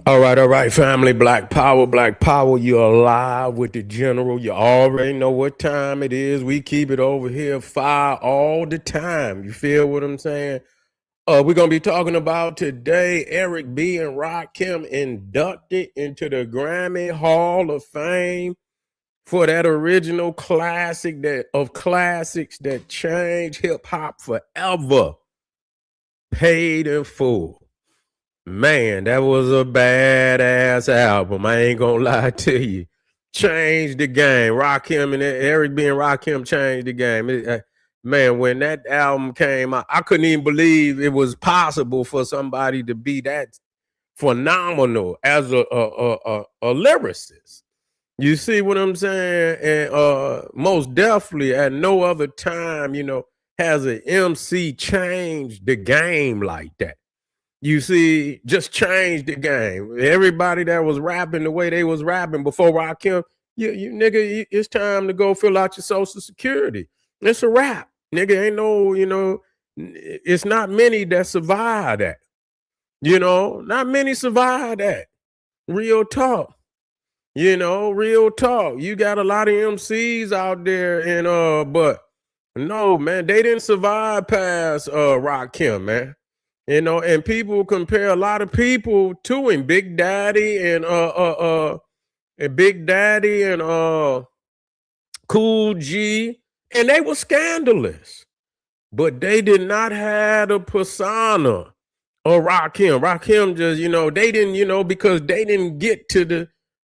All right, family. Black Power. You're alive with the general. You already know what time it is. We keep it over here fire all the time. You feel what I'm saying? We're gonna be talking about today Eric B and Rakim inducted into the Grammy Hall of Fame for that original classic that of classics that changed hip hop forever. Paid in full. Man, that was a badass album. I ain't gonna lie to you. Changed the game. Rakim and Eric B and Rakim changed the game. Man, when that album came out, I couldn't even believe it was possible for somebody to be that phenomenal as a lyricist. You see what I'm saying? And most definitely at no other time, has an MC changed the game like that. You see, just changed the game. Everybody that was rapping the way they was rapping before Rakim, you nigga, it's time to go fill out your social security. It's a rap. Nigga, ain't no, it's not many that survive that. Not many survive that. Real talk. Real talk. You got a lot of MCs out there, and but no, man, they didn't survive past Rakim, man. And people compare a lot of people to him, Big Daddy and Big Daddy and Cool G, and they were scandalous, but they did not have a persona of Rakim. Rakim just, they didn't, because they didn't get to the,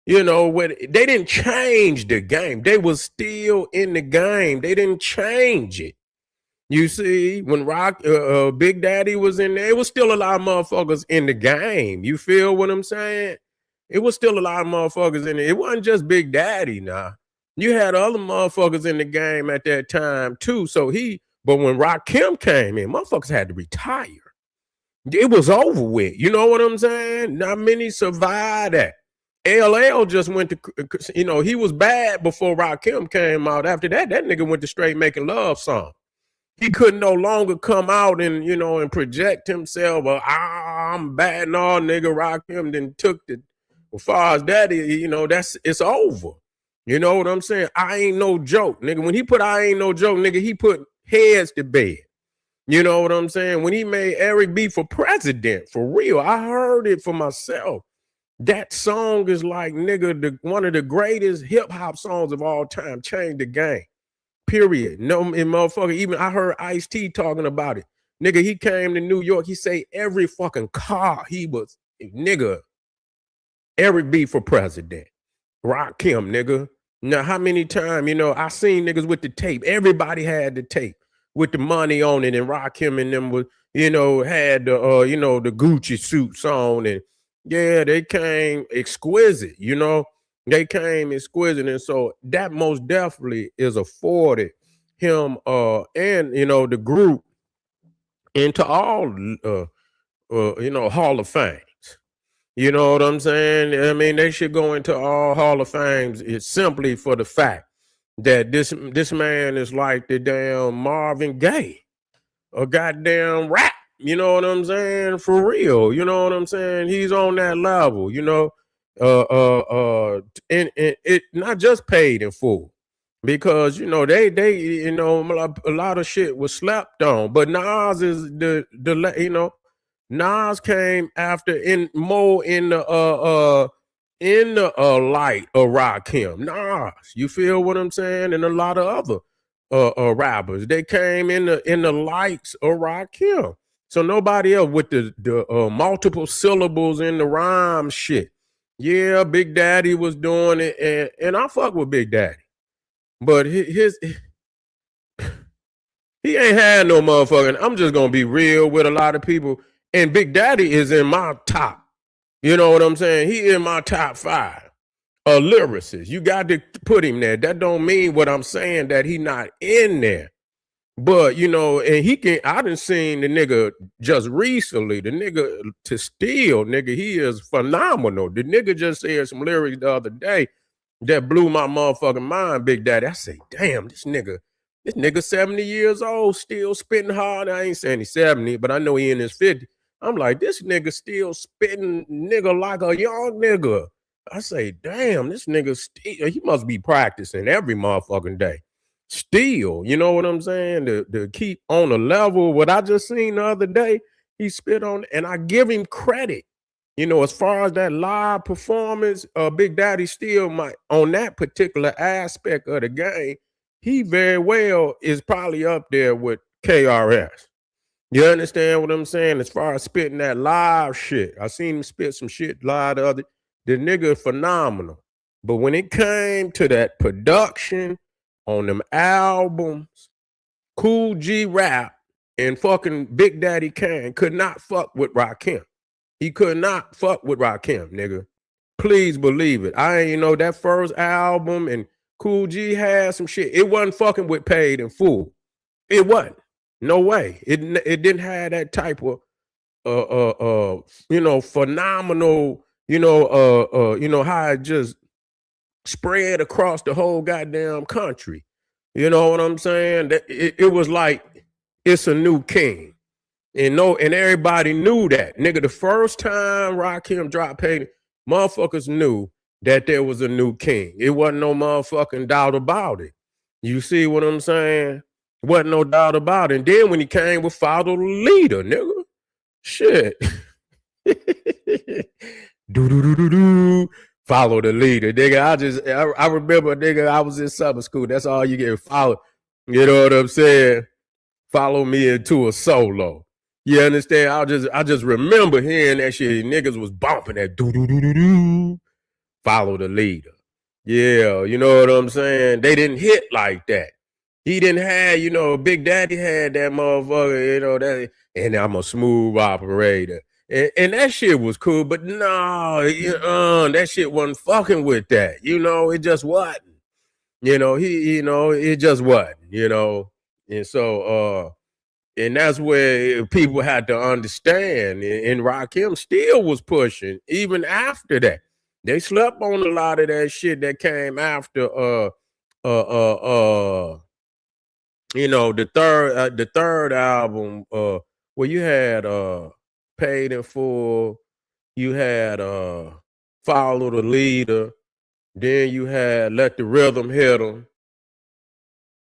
when they didn't change the game. They was still in the game. They didn't change it. You see, when Big Daddy was in there, it was still a lot of motherfuckers in the game. You feel what I'm saying? It was still a lot of motherfuckers in there. It wasn't just Big Daddy now. You had other motherfuckers in the game at that time too. But when Rakim came in, motherfuckers had to retire. It was over with. You know what I'm saying? Not many survived that. LL just went to, he was bad before Rakim came out. After that nigga went to straight making love songs. He could no longer come out and, and project himself. I'm bad and all, nigga. Rakim then took the, as far as that, it's over. You know what I'm saying? I ain't no joke, nigga. When he put I ain't no joke, nigga, he put heads to bed. You know what I'm saying? When he made Eric B for president, for real, I heard it for myself. That song is like, nigga, one of the greatest hip hop songs of all time. Changed the game. Period. No, and motherfucker, even I heard Ice-T talking about it. Nigga, he came to New York. He say every fucking car he was, nigga, Eric B for president. Rakim, nigga. Now, how many times, I seen niggas with the tape. Everybody had the tape with the money on it, and Rakim and them was, had the, the Gucci suits on, and yeah, they came exquisite, They came exquisite, and so that most definitely is afforded him and the group into all Hall of Fames. You know what I'm saying? I mean, they should go into all Hall of Fames. It's simply for the fact that this man is like the damn Marvin Gaye, a goddamn rap. You know what I'm saying? For real. You know what I'm saying? He's on that level, and it not just paid in full, because they a lot of shit was slept on, but Nas is the Nas came after in more in the light of Rakim. Nas, you feel what I'm saying? And a lot of other rappers, they came in the lights of Rakim. So nobody else with the multiple syllables in the rhyme shit. Yeah, Big Daddy was doing it, and I fuck with Big Daddy, but he ain't had no motherfucking. I'm just gonna be real with a lot of people, and Big Daddy is in my top. You know what I'm saying? He in my top 5 lyricists. You got to put him there. That don't mean what I'm saying that he not in there. But and he can. I done seen the nigga just recently. The nigga to steal, nigga. He is phenomenal. The nigga just said some lyrics the other day that blew my motherfucking mind, Big Daddy. I say, damn, this nigga 70 years old, still spitting hard. I ain't saying he's 70, but I know he in his 50. I'm like, this nigga still spitting nigga like a young nigga. I say, damn, this nigga still, he must be practicing every motherfucking day. Still, you know what I'm saying? To keep on a level. What I just seen the other day, he spit on, and I give him credit. You know, as far as that live performance, Big Daddy still might on that particular aspect of the game, he very well is probably up there with KRS. You understand what I'm saying? As far as spitting that live shit, I seen him spit some shit live the other. The nigga phenomenal. But when it came to that production on them albums, Cool G Rap and fucking Big Daddy Kane could not fuck with Rakim. He could not fuck with Rakim, nigga. Please believe it. I ain't know that first album and Cool G had some shit. It wasn't fucking with Paid in Full. It wasn't. No way. It didn't have that type of phenomenal, how it just spread across the whole goddamn country. You know what I'm saying? That it was like it's a new king. And everybody knew that. Nigga, the first time Rakim dropped Paid, motherfuckers knew that there was a new king. It wasn't no motherfucking doubt about it. You see what I'm saying? Wasn't no doubt about it. And then when he came with Follow the Leader, nigga, shit. Do. Follow the leader, nigga. I remember, nigga, I was in summer school. That's all you get. Follow. You know what I'm saying? Follow me into a solo. You understand? I just remember hearing that shit. Niggas was bumping that do. Follow the leader. Yeah, you know what I'm saying? They didn't hit like that. He didn't have, Big Daddy had that motherfucker, that, and I'm a smooth operator. And that shit was cool, but no, that shit wasn't fucking with that. It just wasn't. It just wasn't, And so, and that's where people had to understand. And Rakim still was pushing, even after that. They slept on a lot of that shit that came after the third album, where you had Paid in Full, you had Follow the Leader, then you had Let the Rhythm Hit 'Em.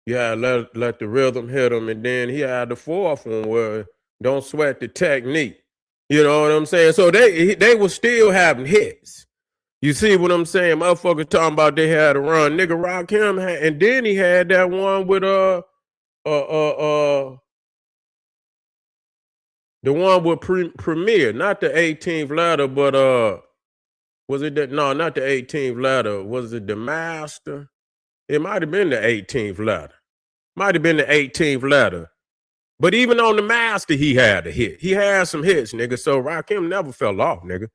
You had let the rhythm hit 'em, and then he had the fourth one where Don't Sweat the Technique. You know what I'm saying? So they were still having hits. You see what I'm saying? Motherfuckers talking about they had a run. Nigga Rakim had, and then he had that one with the one with Premier, not the 18th letter, but was it that? No, not the 18th letter. Was it the Master? It might have been the 18th letter. Might have been the 18th letter. But even on the Master, he had a hit. He had some hits, nigga. So Rakim never fell off, nigga.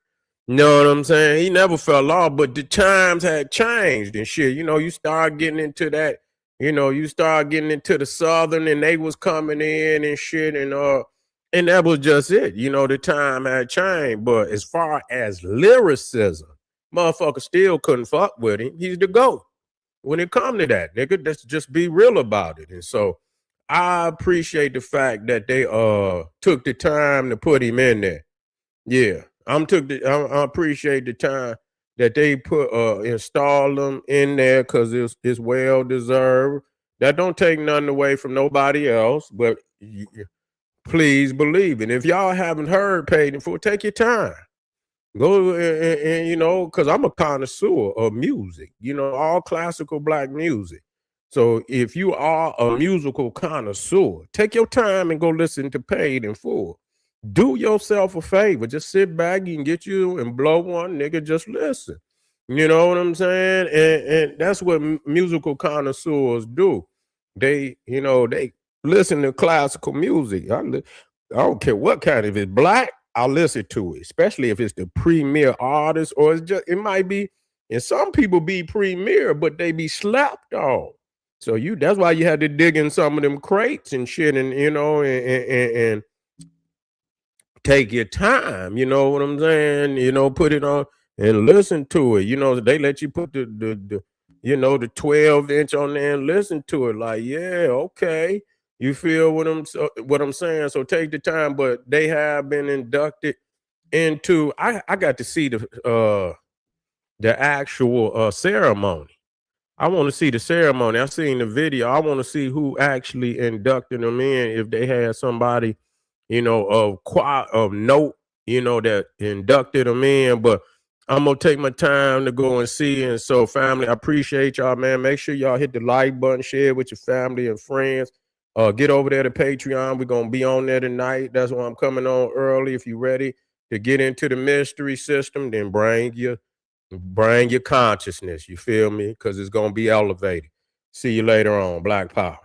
You know what I'm saying? He never fell off, but the times had changed and shit. You start getting into that, you start getting into the Southern, and they was coming in and shit, and that was just it. The time had changed. But as far as lyricism, motherfucker still couldn't fuck with him. He's the GOAT. When it come to that, nigga, let's just be real about it. And so I appreciate the fact that they took the time to put him in there. Yeah. I appreciate the time that they put install them in there, because it's well deserved. That don't take nothing away from nobody else, but please believe it. If y'all haven't heard Paid in Full, take your time. Go and because I'm a connoisseur of music, all classical black music. So if you are a musical connoisseur, take your time and go listen to Paid in Full. Do yourself a favor. Just sit back, you can get you and blow one, nigga, just listen. You know what I'm saying? And that's what musical connoisseurs do. They listen to classical music. I don't care what kind. If it's black, I'll listen to it, especially if it's the premier artist, or it might be, and some people be premier, but they be slapped on. So that's why you had to dig in some of them crates and shit, and and take your time. You know what I'm saying? Put it on and listen to it. They let you put the 12-inch on there and listen to it. Like, yeah, okay. You feel what I'm saying? So take the time, but they have been inducted into. I got to see the actual ceremony. I want to see the ceremony. I seen the video. I want to see who actually inducted them in. If they had somebody, of note, that inducted them in. But I'm gonna take my time to go and see. And so, family, I appreciate y'all, man. Make sure y'all hit the like button, share it with your family and friends. Get over there to Patreon. We're gonna be on there tonight. That's why I'm coming on early. If you're ready to get into the mystery system, then bring your consciousness. You feel me? Because it's gonna be elevated. See you later on. Black Power.